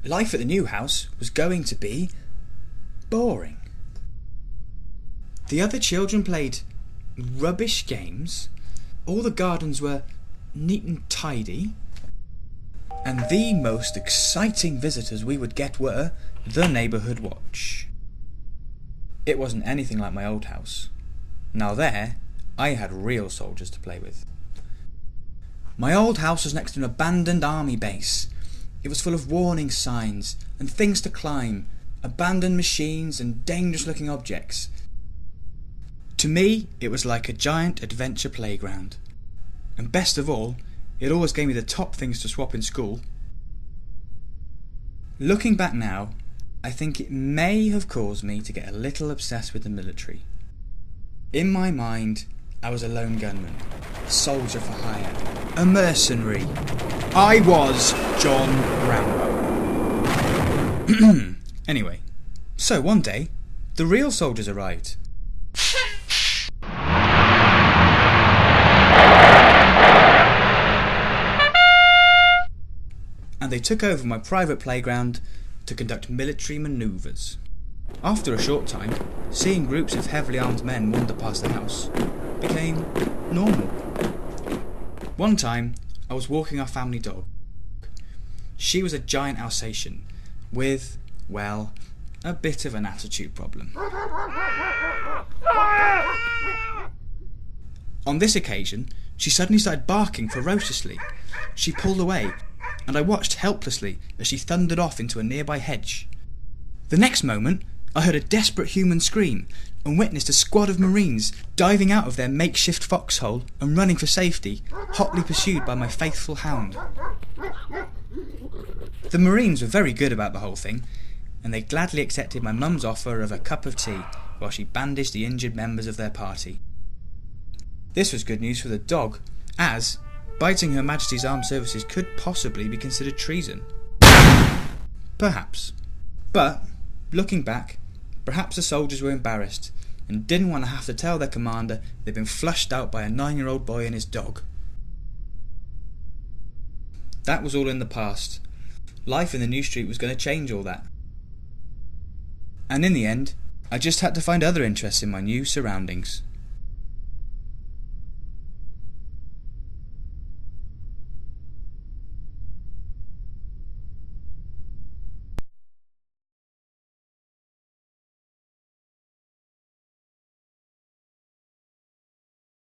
Life at the new house was going to be boring. The other children played rubbish games, all the gardens were neat and tidy, and the most exciting visitors we would get were the neighbourhood watch. It wasn't anything like my old house. Now there, I had real soldiers to play with. My old house was next to an abandoned army base. It was full of warning signs and things to climb, abandoned machines and dangerous looking objects. To me, it was like a giant adventure playground. And best of all, it always gave me the top things to swap in school. Looking back now, I think it may have caused me to get a little obsessed with the military. In my mind, I was a lone gunman, a soldier for hire, a mercenary. I was John Rambo. Anyway, so one day, the real soldiers arrived. And they took over my private playground to conduct military manoeuvres. After a short time, seeing groups of heavily armed men wander past the house became normal. One time, I was walking our family dog. She was a giant Alsatian with, well, a bit of an attitude problem. On this occasion, she suddenly started barking ferociously. She pulled away, and I watched helplessly as she thundered off into a nearby hedge. The next moment, I heard a desperate human scream and witnessed a squad of Marines diving out of their makeshift foxhole and running for safety, hotly pursued by my faithful hound. The Marines were very good about the whole thing, and they gladly accepted my mum's offer of a cup of tea while she bandaged the injured members of their party. This was good news for the dog, as biting Her Majesty's Armed Services could possibly be considered treason. Perhaps. But, looking back, perhaps the soldiers were embarrassed and didn't want to have to tell their commander they'd been flushed out by a 9-year-old boy and his dog. That was all in the past. Life in the new street was going to change all that. And in the end, I just had to find other interests in my new surroundings.